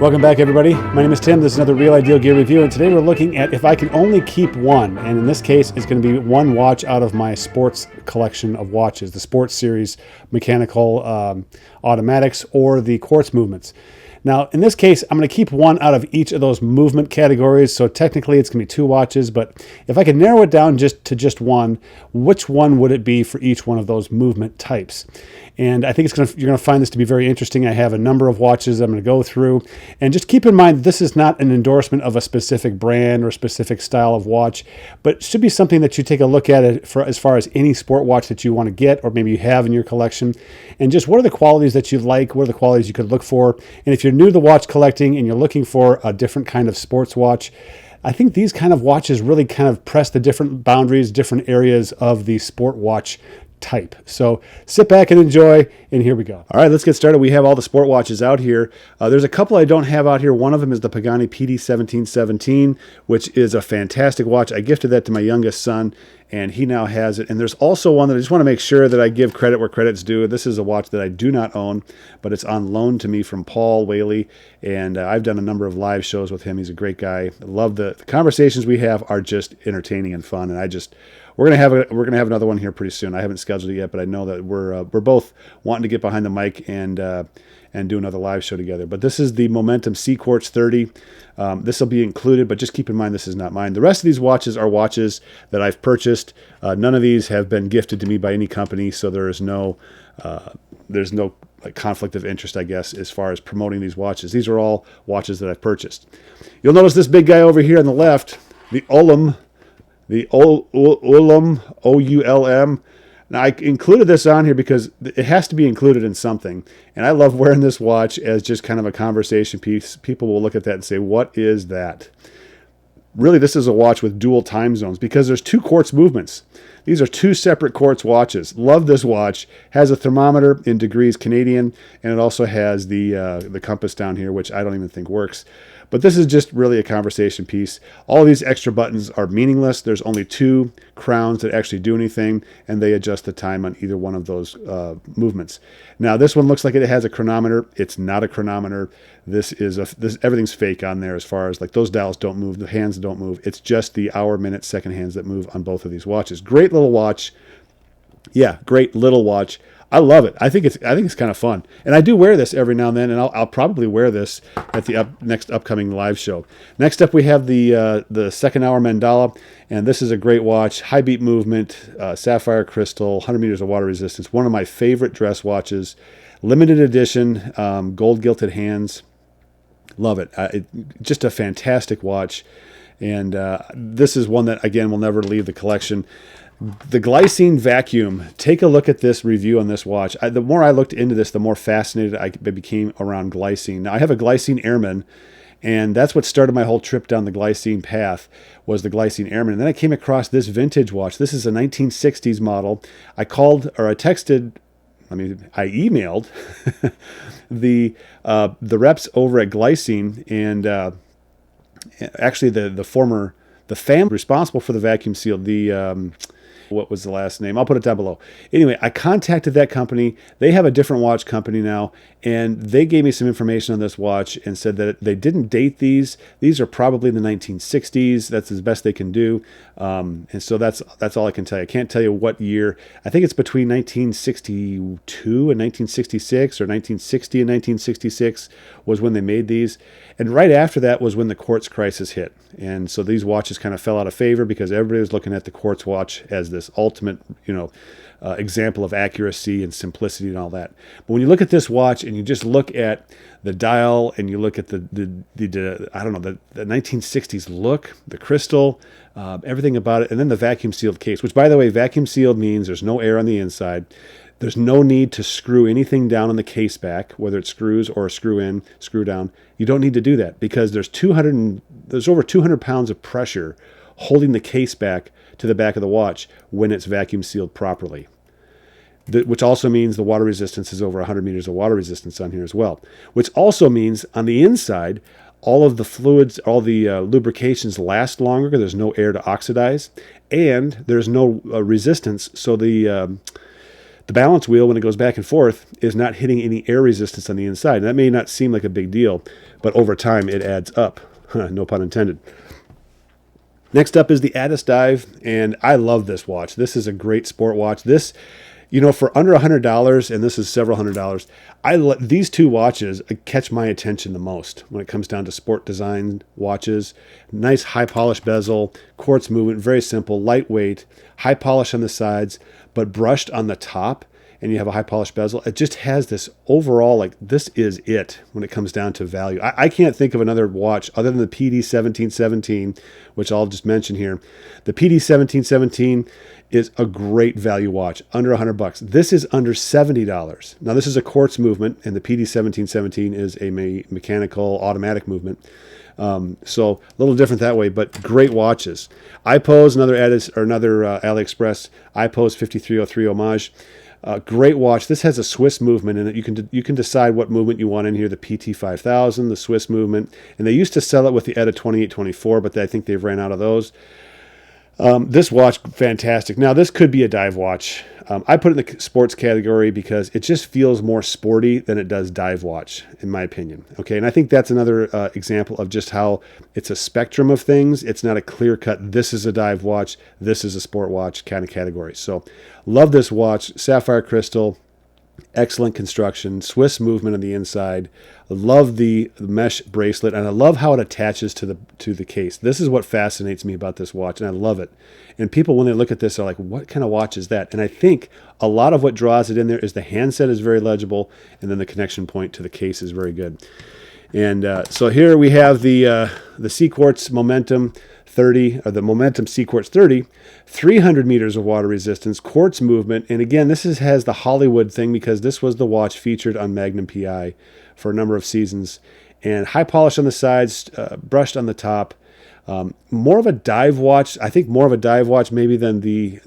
Welcome back, everybody. My name is Tim. This is another Real Ideal Gear Review, and today we're looking at if I can only keep one, and in this case, it's going to be one watch out of my sports collection of watches, the sports series mechanical automatics or the quartz movements. Now, in this case, I'm going to keep one out of each of those movement categories, so technically it's going to be two watches, but if I can narrow it down to just one, which one would it be for each one of those movement types? And I think you're going to find this to be very interesting. I have a number of watches I'm going to go through. And just keep in mind, this is not an endorsement of a specific brand or specific style of watch, but it should be something that you take a look at it for as far as any sport watch that you want to get or maybe you have in your collection. And just what are the qualities that you like? What are the qualities you could look for? And if you're new to watch collecting and you're looking for a different kind of sports watch, I think these kind of watches really kind of press the different boundaries, different areas of the sport watch type. So sit back and enjoy, and here we go. All right, let's get started. We have all the sport watches out here. There's a couple I don't have out here. One of them is the Pagani PD1717, which is a fantastic watch. I gifted that to my youngest son, and he now has it. And there's also one that I just want to make sure that I give credit where credit's due. This is a watch that I do not own, but it's on loan to me from Paul Whaley, and I've done a number of live shows with him. He's a great guy. I love the conversations we have are just entertaining and fun, and we're gonna have another one here pretty soon. I haven't scheduled it yet, but I know that we're both wanting to get behind the mic and do another live show together. But this is the Momentum C-Quartz 30. This will be included, but just keep in mind this is not mine. The rest of these watches are watches that I've purchased. None of these have been gifted to me by any company, so there's no conflict of interest, I guess, as far as promoting these watches. These are all watches that I've purchased. You'll notice this big guy over here on the left, the Oulum. The Oulum, O-U-L-M. Now, I included this on here because it has to be included in something. And I love wearing this watch as just kind of a conversation piece. People will look at that and say, what is that? Really, this is a watch with dual time zones because there's two quartz movements. These are two separate quartz watches. Love this watch. Has a thermometer in degrees Canadian, and it also has the compass down here, which I don't even think works. But this is just really a conversation piece. All of these extra buttons are meaningless. There's only two crowns that actually do anything, and they adjust the time on either one of those movements. Now, this one looks like it has a chronometer. It's not a chronometer. Everything's fake on there as far as like those dials don't move, the hands don't move. It's just the hour, minute, second hands that move on both of these watches. Great little watch. Yeah, great little watch. I love it. I think it's kind of fun, and I do wear this every now and then, and I'll probably wear this at the next upcoming live show. Next up, we have the second hour mandala, and this is a great watch. High beat movement, sapphire crystal, 100 meters of water resistance. One of my favorite dress watches, limited edition, gold gilded hands. Love it. Just a fantastic watch, and this is one that again will never leave the collection. The glycine vacuum. Take a look at this review on this watch. The more I looked into this, the more fascinated I became around glycine. Now, I have a glycine Airman, and that's what started my whole trip down the glycine path, was the glycine Airman. And then I came across this vintage watch. This is a 1960s model. I emailed the reps over at Glycine, and actually the family responsible for the vacuum seal, what was the last name? I'll put it down below. Anyway, I contacted that company. They have a different watch company now, and they gave me some information on this watch and said that they didn't date these. These are probably the 1960s. That's as best they can do. And so that's all I can tell you. I can't tell you what year. I think it's between 1962 and 1966, or 1960 and 1966 was when they made these. And right after that was when the quartz crisis hit. And so these watches kind of fell out of favor because everybody was looking at the quartz watch as this ultimate, example of accuracy and simplicity and all that. But when you look at this watch and you just look at the dial and you look at the 1960s look, the crystal, everything about it, and then the vacuum sealed case, which, by the way, vacuum sealed means there's no air on the inside. There's no need to screw anything down on the case back, whether it's screws or screw in, screw down. You don't need to do that because there's there's over 200 pounds of pressure holding the case back to the back of the watch when it's vacuum sealed properly. Which also means the water resistance is over 100 meters of water resistance on here as well. Which also means on the inside, all of the fluids, all the lubrications last longer. There's no air to oxidize, and there's no resistance. So the balance wheel, when it goes back and forth, is not hitting any air resistance on the inside. And that may not seem like a big deal, but over time it adds up. No pun intended. Next up is the Addis Dive, and I love this watch. This is a great sport watch. This, for under $100, and this is several $100s, these two watches catch my attention the most when it comes down to sport design watches. Nice high polish bezel, quartz movement, very simple, lightweight, high polish on the sides, but brushed on the top, and you have a high polish bezel. It just has this overall, this is it when it comes down to value. I can't think of another watch other than the PD1717, which I'll just mention here. The PD1717 is a great value watch, under $100. This is under $70. Now, this is a quartz movement, and the PD1717 is a mechanical automatic movement. So a little different that way, but great watches. iPose, another Aliexpress, iPose 5303 Homage. Great watch. This has a Swiss movement in it. You can decide what movement you want in here. The PT5000, the Swiss movement, and they used to sell it with the ETA 2824, but I think they've ran out of those. This watch, fantastic. Now, this could be a dive watch. I put it in the sports category because it just feels more sporty than it does dive watch, in my opinion. Okay, and I think that's another example of just how it's a spectrum of things. It's not a clear-cut, this is a dive watch, this is a sport watch kind of category. So, love this watch. Sapphire crystal, excellent construction, Swiss movement on the inside. I love the mesh bracelet, and I love how it attaches to the case. This is what fascinates me about this watch, and I love it. And people, when they look at this, are like, what kind of watch is that? And I think a lot of what draws it in there is the handset is very legible, and then the connection point to the case is very good. And so here we have the C-Quartz Momentum 30, or the Momentum C-Quartz 30, 300 meters of water resistance, quartz movement, and again, this has the Hollywood thing because this was the watch featured on Magnum PI for a number of seasons, and high polish on the sides, brushed on the top. More of a dive watch, I think more of a dive watch maybe than the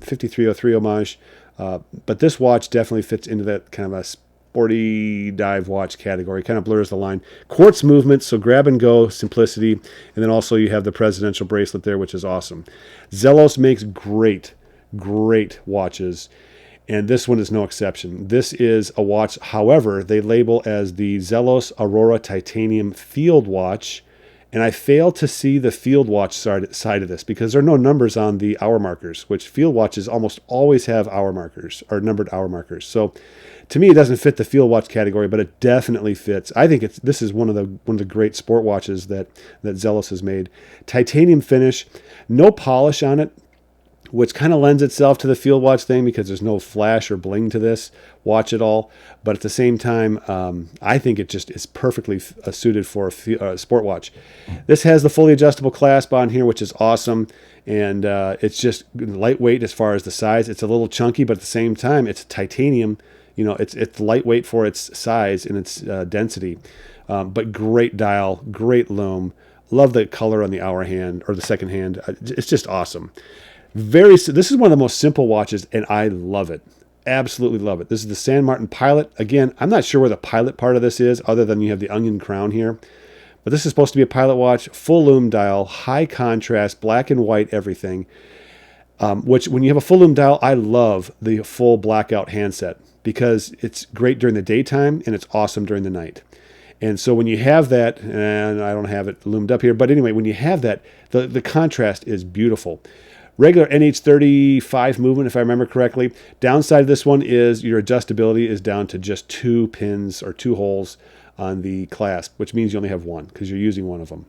5303 Homage, but this watch definitely fits into that kind of a sporty dive watch category, kind of blurs the line. Quartz movement, so grab and go, simplicity, and then also you have the presidential bracelet there, which is awesome. Zelos makes great watches, and this one is no exception. This is a watch, however, they label as the Zelos Aurora Titanium Field Watch, and I fail to see the field watch side of this because there are no numbers on the hour markers, which field watches almost always have hour markers, or numbered hour markers. So to me, it doesn't fit the field watch category, but it definitely fits. I think this is one of the great sport watches that Zelos has made. Titanium finish, no polish on it, which kind of lends itself to the field watch thing because there's no flash or bling to this watch at all. But at the same time, I think it just is perfectly suited for a sport watch. This has the fully adjustable clasp on here, which is awesome. And it's just lightweight as far as the size. It's a little chunky, but at the same time, it's titanium. It's lightweight for its size and its density. But great dial, great lume. Love the color on the hour hand or the second hand. It's just awesome. This is one of the most simple watches, and I love it. Absolutely love it. This is the San Martin Pilot. Again, I'm not sure where the Pilot part of this is, other than you have the onion crown here. But this is supposed to be a Pilot watch, full lume dial, high contrast, black and white, everything. Which, when you have a full lume dial, I love the full blackout handset because it's great during the daytime and it's awesome during the night. And so when you have that, and I don't have it loomed up here, but anyway, when you have that, the contrast is beautiful. Regular NH35 movement, if I remember correctly. Downside of this one is your adjustability is down to just 2 pins or 2 holes on the clasp, which means you only have one because you're using one of them.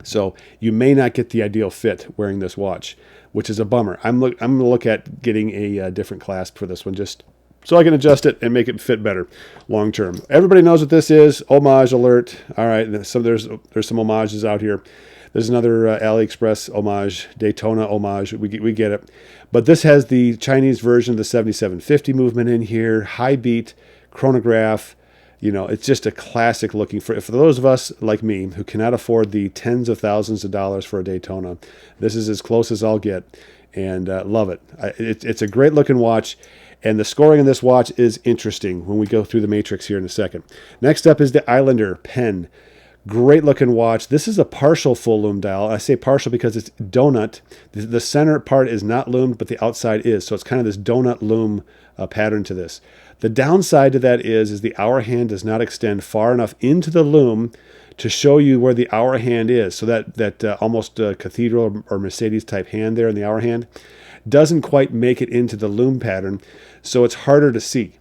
So you may not get the ideal fit wearing this watch, which is a bummer. I'm going to look at getting a different clasp for this one just so I can adjust it and make it fit better long term. Everybody knows what this is. Homage alert. All right, so there's some homages out here. There's another Aliexpress homage, Daytona homage. We get it. But this has the Chinese version of the 7750 movement in here. High beat, chronograph. It's just a classic looking for those of us like me who cannot afford the tens of thousands of dollars for a Daytona. This is as close as I'll get, and love it. It's a great looking watch, and the scoring in this watch is interesting when we go through the matrix here in a second. Next up is the Islander pen. Great looking watch. This is a partial full loom dial. I say partial because it's donut. The center part is not loomed, but the outside is. So it's kind of this donut loom pattern to this. The downside to that is the hour hand does not extend far enough into the loom to show you where the hour hand is. So that almost cathedral or Mercedes type hand there in the hour hand doesn't quite make it into the loom pattern. So it's harder to see.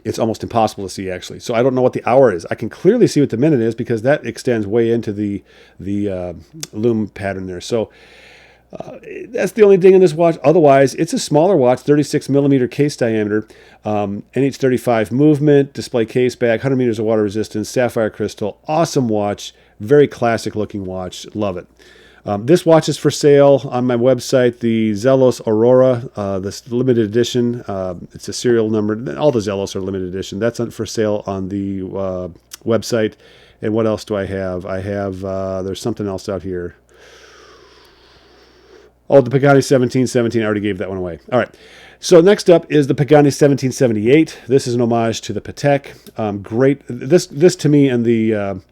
It's almost impossible to see, actually. So I don't know what the hour is. I can clearly see what the minute is because that extends way into the loom pattern there. So that's the only thing in this watch. Otherwise, it's a smaller watch, 36 millimeter case diameter, NH35 movement, display case back, 100 meters of water resistance, sapphire crystal. Awesome watch. Very classic looking watch. Love it. This watch is for sale on my website, the Zelos Aurora, this limited edition. It's a serial number. All the Zelos are limited edition. That's for sale on the website. And what else do I have? I have, there's something else out here. Oh, the Pagani 1717. I already gave that one away. All right. So next up is the Pagani 1778. This is an homage to the Patek. Great. This to me and the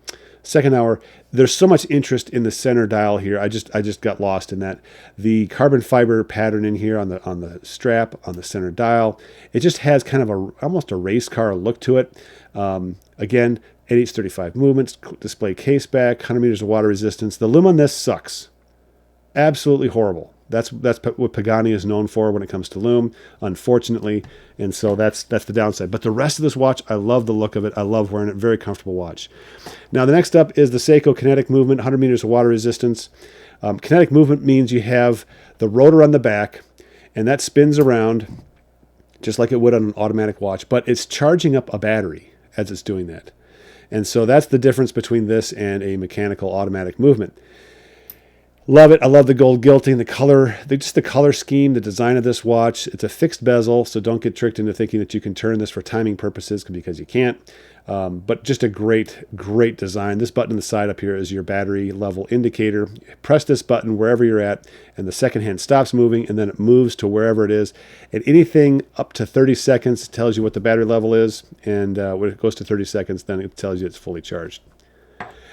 second hour, there's so much interest in the center dial here. I just got lost in that. The carbon fiber pattern in here on the strap, on the center dial, it just has kind of almost a race car look to it. Again, NH35 movements, display case back, 100 meters of water resistance. The loom on this sucks. Absolutely horrible. That's what Pagani is known for when it comes to loom, unfortunately, and so that's the downside. But the rest of this watch, I love the look of it. I love wearing it. Very comfortable watch. Now, the next up is the Seiko kinetic movement, 100 meters of water resistance. Kinetic movement means you have the rotor on the back, and that spins around just like it would on an automatic watch, but it's charging up a battery as it's doing that. And so that's the difference between this and a mechanical automatic movement. Love it. I love the gold gilting, the color, just the color scheme, the design of this watch. It's a fixed bezel, so don't get tricked into thinking that you can turn this for timing purposes because you can't. But just a great, great design. This button on the side up here is your battery level indicator. Press this button wherever you're at, and the second hand stops moving, and then it moves to wherever it is. And anything up to 30 seconds tells you what the battery level is, and when it goes to 30 seconds, then it tells you it's fully charged.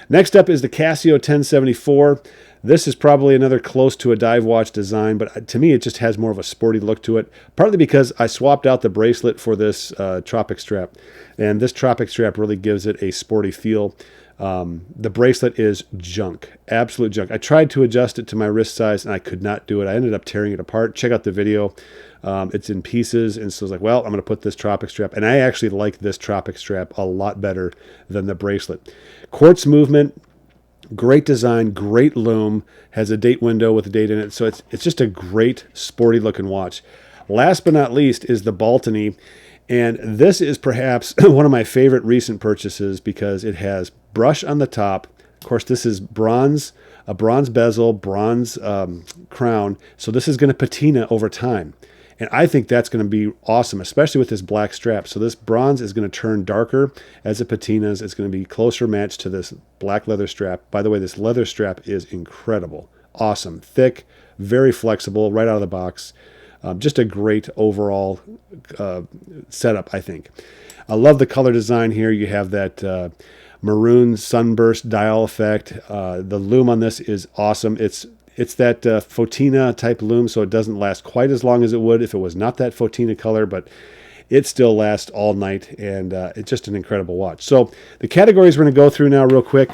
Next up is the Casio 1074. This is probably another close to a dive watch design, but to me it just has more of a sporty look to it, partly because I swapped out the bracelet for this Tropic strap, and this Tropic strap really gives it a sporty feel. The bracelet is junk, absolute junk. I tried to adjust it to my wrist size, and I could not do it. I ended up tearing it apart. Check out the video. It's in pieces, and so I was like, well, I'm going to put this Tropic strap, and I actually like this Tropic strap a lot better than the bracelet. Quartz movement. Great design, great loom, has a date window with a date in it, so it's just a great sporty looking watch. Last but not least is the Baltany, and this is perhaps one of my favorite recent purchases because it has brush on the top. Of course, this is bronze, a bronze bezel, bronze crown, so this is going to patina over time. And I think that's going to be awesome, especially with this black strap. So this bronze is going to turn darker as it patinas. It's going to be closer matched to this black leather strap. By the way, this leather strap is incredible. Awesome. Thick, very flexible, right out of the box. Just a great overall setup, I think. I love the color design here. You have that maroon sunburst dial effect. The loom on this is awesome. It's that Fotina type loom, so it doesn't last quite as long as it would if it was not that Fotina color, but it still lasts all night, and it's just an incredible watch. So the categories we're going to go through now real quick,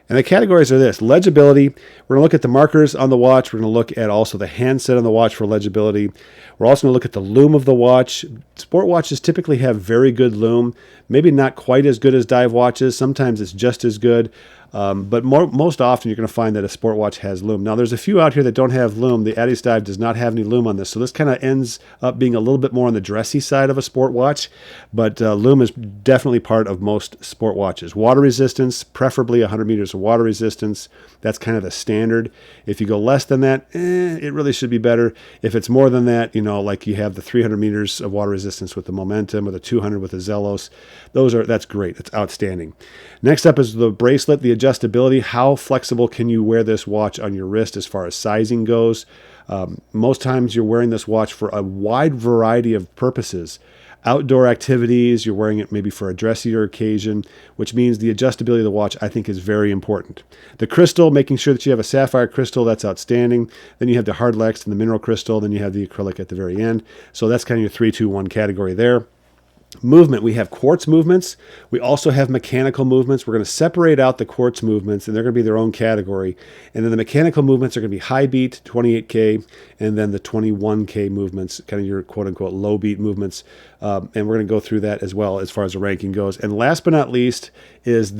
and the categories are this. Legibility, we're going to look at the markers on the watch. We're going to look at also the handset on the watch for legibility. We're also going to look at the loom of the watch. Sport watches typically have very good loom, maybe not quite as good as dive watches. Sometimes it's just as good. But most often you're going to find that a sport watch has lume. Now there's a few out here that don't have lume. The Aliexpress does not have any lume on this, so this kind of ends up being a little bit more on the dressy side of a sport watch. But lume is definitely part of most sport watches. Water resistance, preferably 100 meters of water resistance. That's kind of the standard. If you go less than that, it really should be better. If it's more than that, like you have the 300 meters of water resistance with the Momentum or the 200 with the Zelos, that's great. That's outstanding. Next up is the bracelet, the adjustability. How flexible can you wear this watch on your wrist as far as sizing goes? Most times you're wearing this watch for a wide variety of purposes. Outdoor activities, you're wearing it maybe for a dressier occasion, which means the adjustability of the watch, I think, is very important. The crystal, making sure that you have a sapphire crystal, that's outstanding. Then you have the hardlex and the mineral crystal. Then you have the acrylic at the very end. So that's kind of your 3-2-1 category there. Movement, we have quartz movements. We also have mechanical movements. We're going to separate out the quartz movements, and they're going to be their own category. And then the mechanical movements are going to be high beat, 28K, and then the 21K movements, kind of your quote-unquote low beat movements. And we're going to go through that as well as far as the ranking goes. And last but not least is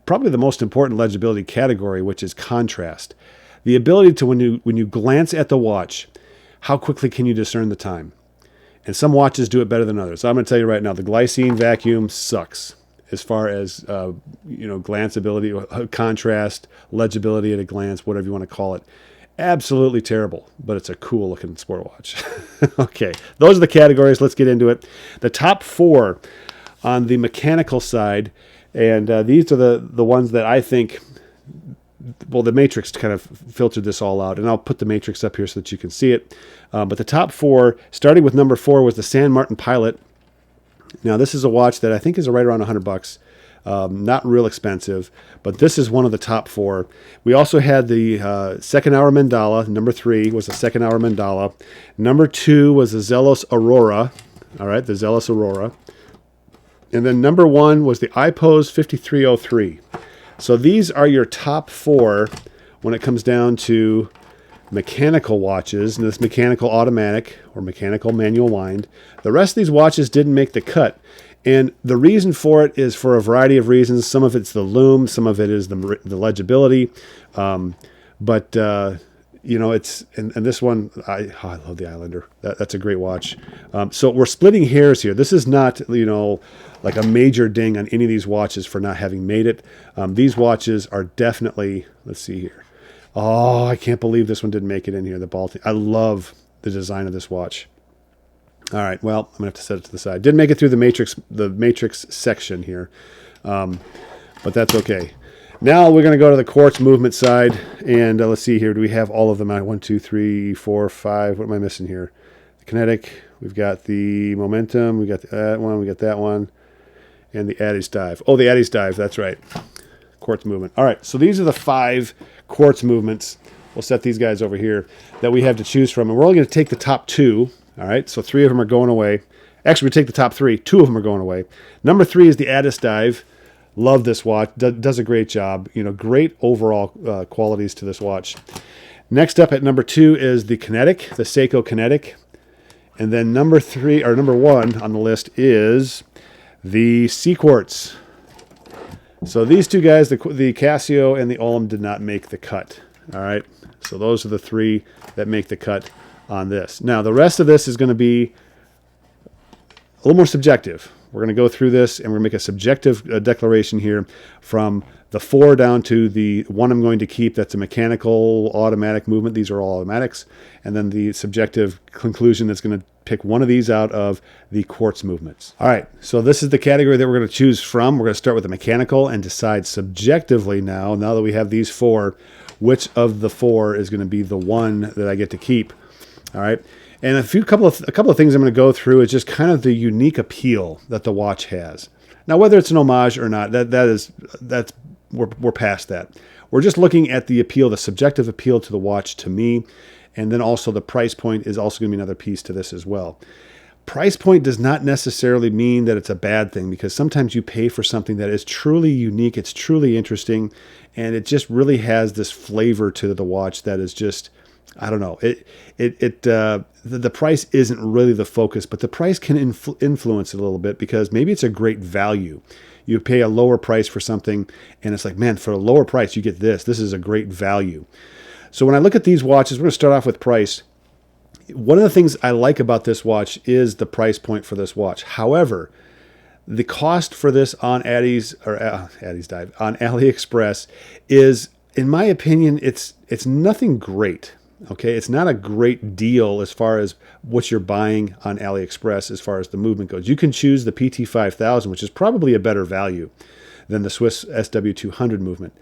probably the most important legibility category, which is contrast. The ability to, when you glance at the watch, how quickly can you discern the time? And some watches do it better than others. So I'm going to tell you right now, the glycine vacuum sucks as far as glanceability, contrast, legibility at a glance, whatever you want to call it. Absolutely terrible, but it's a cool looking sport watch. Okay, those are the categories. Let's get into it. The top 4 on the mechanical side, and these are the ones that I think. Well, the matrix kind of filtered this all out, and I'll put the matrix up here so that you can see it. But the top 4, starting with number 4, was the San Martin Pilot. Now, this is a watch that I think is right around $100. Not real expensive, but this is one of the top 4. We also had the second hour mandala. Number 3 was the second hour mandala. Number 2 was the Zelos Aurora. All right, the Zelos Aurora. And then number 1 was the iPose 5303. So these are your top 4 when it comes down to mechanical watches, and this mechanical automatic or mechanical manual wind. The rest of these watches didn't make the cut. And the reason for it is for a variety of reasons. Some of it's the lume, some of it is the legibility. It's, and this one, I love the Islander. That's a great watch. So we're splitting hairs here. This is not, like a major ding on any of these watches for not having made it. These watches are definitely, let's see here. Oh, I can't believe this one didn't make it in here, the Baltany. I love the design of this watch. All right, well, I'm going to have to set it to the side. Didn't make it through the matrix section here, but that's okay. Now we're going to go to the quartz movement side, and let's see here. Do we have all of them? 1, 2, 3, 4, 5. What am I missing here? The kinetic. We've got the Momentum. We got that one. We got that one. And the Addis Dive. Oh, the Addis Dive. That's right. Quartz movement. All right. So these are the 5 quartz movements. We'll set these guys over here that we have to choose from. And we're only going to take the top 2. All right. So 3 of them are going away. Actually, we take the top 3. 2 of them are going away. Number 3 is the Addis Dive. Love this watch. Does a great job. Great overall qualities to this watch. Next up at number 2 is the Kinetic, the Seiko Kinetic. And then number 1 on the list is the Sea Quartz. So these 2 guys, the Casio and the Ullum, did not make the cut. All right. So those are the 3 that make the cut on this. Now, the rest of this is going to be a little more subjective. We're going to go through this, and we're going to make a subjective declaration here from the 4 down to the one I'm going to keep. That's a mechanical automatic movement. These are all automatics. And then the subjective conclusion that's going to pick one of these out of the quartz movements. All right, so this is the category that we're going to choose from. We're going to start with the mechanical and decide subjectively now that we have these 4, which of the 4 is going to be the one that I get to keep. All right. And a couple of things I'm going to go through is just kind of the unique appeal that the watch has. Now, whether it's an homage or not, we're past that. We're just looking at the appeal, the subjective appeal to the watch to me, and then also the price point is also going to be another piece to this as well. Price point does not necessarily mean that it's a bad thing, because sometimes you pay for something that is truly unique, it's truly interesting, and it just really has this flavor to the watch that is just I don't know. The price isn't really the focus, but the price can influence it a little bit because maybe it's a great value. You pay a lower price for something, and it's like, man, for a lower price, you get this. This is a great value. So when I look at these watches, we're going to start off with price. One of the things I like about this watch is the price point for this watch. However, the cost for this on on Aliexpress is, in my opinion, it's nothing great. Okay, it's not a great deal as far as what you're buying on AliExpress as far as the movement goes. You can choose the PT5000, which is probably a better value than the Swiss SW200 movement,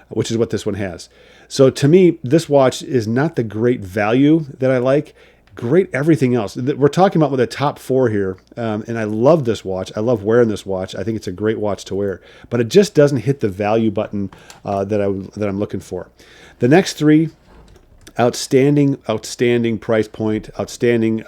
which is what this one has. So to me, this watch is not the great value that I like. Great everything else. We're talking about with the top four here, and I love this watch. I love wearing this watch. I think it's a great watch to wear, but it just doesn't hit the value button that I'm looking for. The next three, outstanding price point, outstanding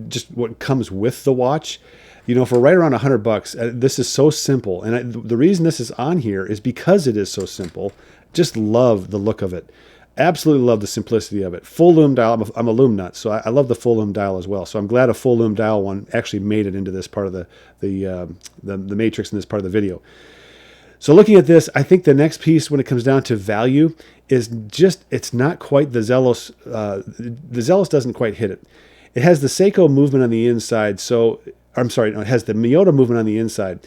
just what comes with the watch. You know, for right around $100, this is so simple. And the reason this is on here is because it is so simple. Just love the look of it. Absolutely love the simplicity of it. Full lume dial. I'm a lume nut, so I love the full lume dial as well. So I'm glad a full lume dial one actually made it into this part of the matrix in this part of the video. So looking at this, I think the next piece when it comes down to value is just, it's not quite the Zelos. The Zelos doesn't quite hit it. It has the Seiko movement on the inside. So, I'm sorry, no, it has the Miyota movement on the inside.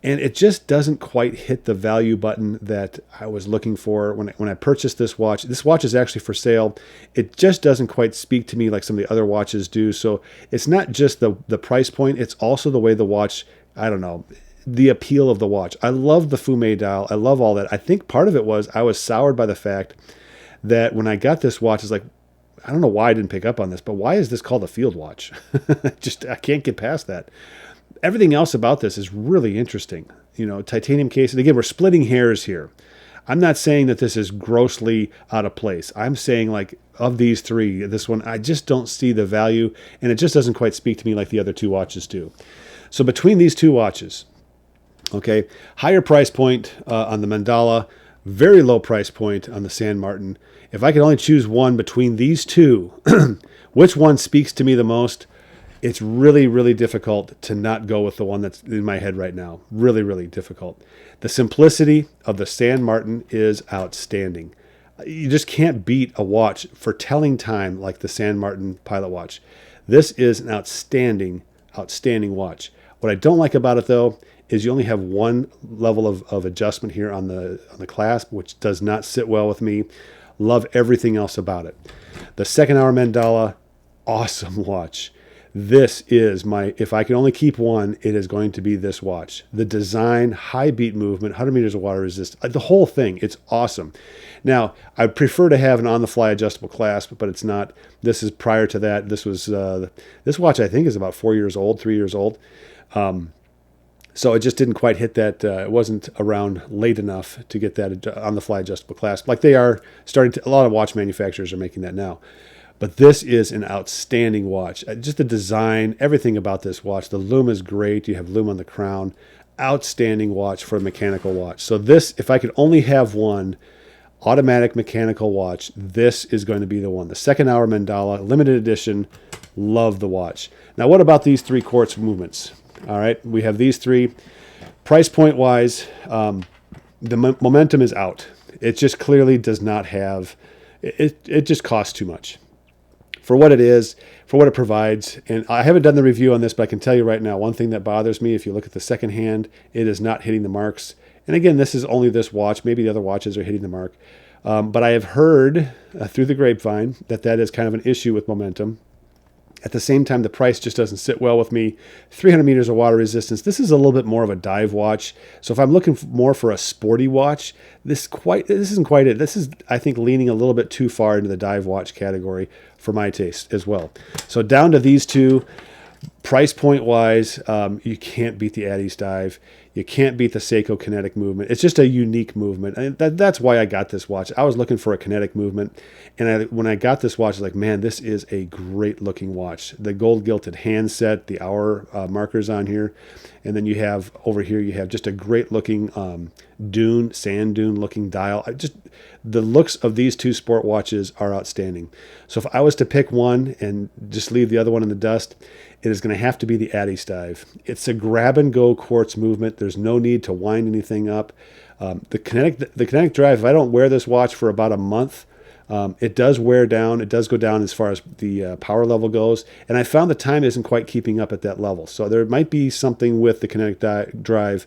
And it just doesn't quite hit the value button that I was looking for when I purchased this watch. This watch is actually for sale. It just doesn't quite speak to me like some of the other watches do. So it's not just the price point. It's also the way the watch, I don't know, the appeal of the watch. I love the Fume dial. I love all that. I think part of it was I was soured by the fact that when I got this watch, it's like, I don't know why I didn't pick up on this, but why is this called a field watch? I can't get past that. Everything else about this is really interesting. You know, titanium case. And again, we're splitting hairs here. I'm not saying that this is grossly out of place. I'm saying, like, of these three, this one, I just don't see the value, and it just doesn't quite speak to me like the other two watches do. So between these two watches, okay, higher price point on the Mandala, very low price point on the San Martin. If I could only choose one between these two, which one speaks to me the most? It's really, really difficult to not go with the one that's in my head right now. Really, really difficult. The simplicity of the San Martin is outstanding. You just can't beat a watch for telling time like the San Martin Pilot Watch. This is an outstanding watch. What I don't like about it, though, is you only have one level of adjustment here on the clasp, which does not sit well with me. Love everything else about it. The second hour Mandala, awesome watch. This is if I can only keep one, it is going to be this watch. The design, high beat movement, 100 meters of water resist, the whole thing, it's awesome. Now, I'd prefer to have an on-the-fly adjustable clasp, but it's not. This is prior to that. This was this watch, I think, is about 3 years old. So it just didn't quite hit that. It wasn't around late enough to get that on-the-fly adjustable clasp. Like they are starting to, a lot of watch manufacturers are making that now. But this is an outstanding watch. Just the design, everything about this watch. The lume is great. You have lume on the crown. Outstanding watch for a mechanical watch. So this, if I could only have one automatic mechanical watch, this is going to be the one. The second hour Mandala, limited edition. Love the watch. Now, what about these three quartz movements? All right, we have these three. Price point wise, the momentum is out. It just clearly does not have, it just costs too much. For what it is, for what it provides. And I haven't done the review on this, but I can tell you right now, one thing that bothers me, if you look at the second hand, it is not hitting the marks. And again, this is only this watch. Maybe the other watches are hitting the mark. But I have heard through the grapevine that is kind of an issue with momentum. At the same time, the price just doesn't sit well with me. 300 meters of water resistance. This is a little bit more of a dive watch. So if I'm looking more for a sporty watch, this isn't quite it. This is, I think, leaning a little bit too far into the dive watch category for my taste as well. So down to these two, price point wise, you can't beat the Addies dive. You can't beat the Seiko kinetic movement. It's just a unique movement. And that's why I got this watch. I was looking for a kinetic movement. And when I got this watch, I was like, man, this is a great looking watch. The gold gilded handset, the hour markers on here. And then you have over here, you have just a great looking sand dune looking dial. The looks of these two sport watches are outstanding. So if I was to pick one and just leave the other one in the dust, it is going to have to be the Aliexpress. It's a grab and go quartz movement. There's no need to wind anything up. The kinetic drive, if I don't wear this watch for about a month, it does wear down. It does go down as far as the power level goes. And I found the time isn't quite keeping up at that level. So there might be something with the kinetic drive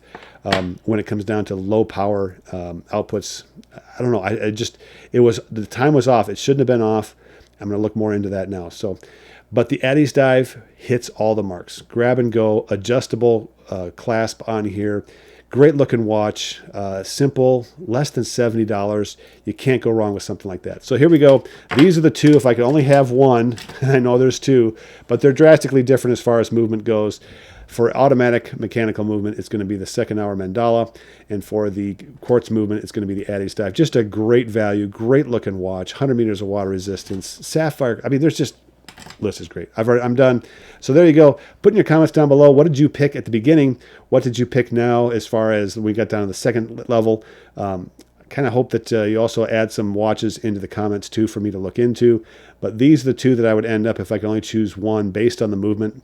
when it comes down to low power outputs. I don't know. The time was off. It shouldn't have been off. I'm going to look more into that now. But the Aliexpress hits all the marks. Grab and go, adjustable clasp on here. Great looking watch, simple, less than $70. You can't go wrong with something like that. So here we go. These are the two. If I could only have one, I know there's two, but they're drastically different as far as movement goes. For automatic mechanical movement, it's going to be the second hour mandala. And for the quartz movement, it's going to be the Aliexpress. Just a great value, great looking watch, 100 meters of water resistance, sapphire. I mean, list is great. I'm done. So there you go. Put in your comments down below. What did you pick at the beginning? What did you pick now as far as we got down to the second level? Kind of hope that you also add some watches into the comments too for me to look into. But these are the two that I would end up if I could only choose one based on the movement.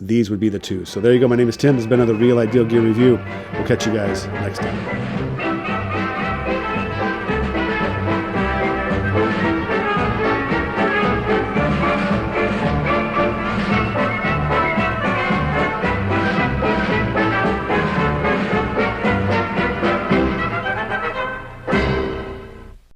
These would be the two. So there you go. My name is Tim. This has been another Real Ideal Gear review. We'll catch you guys next time.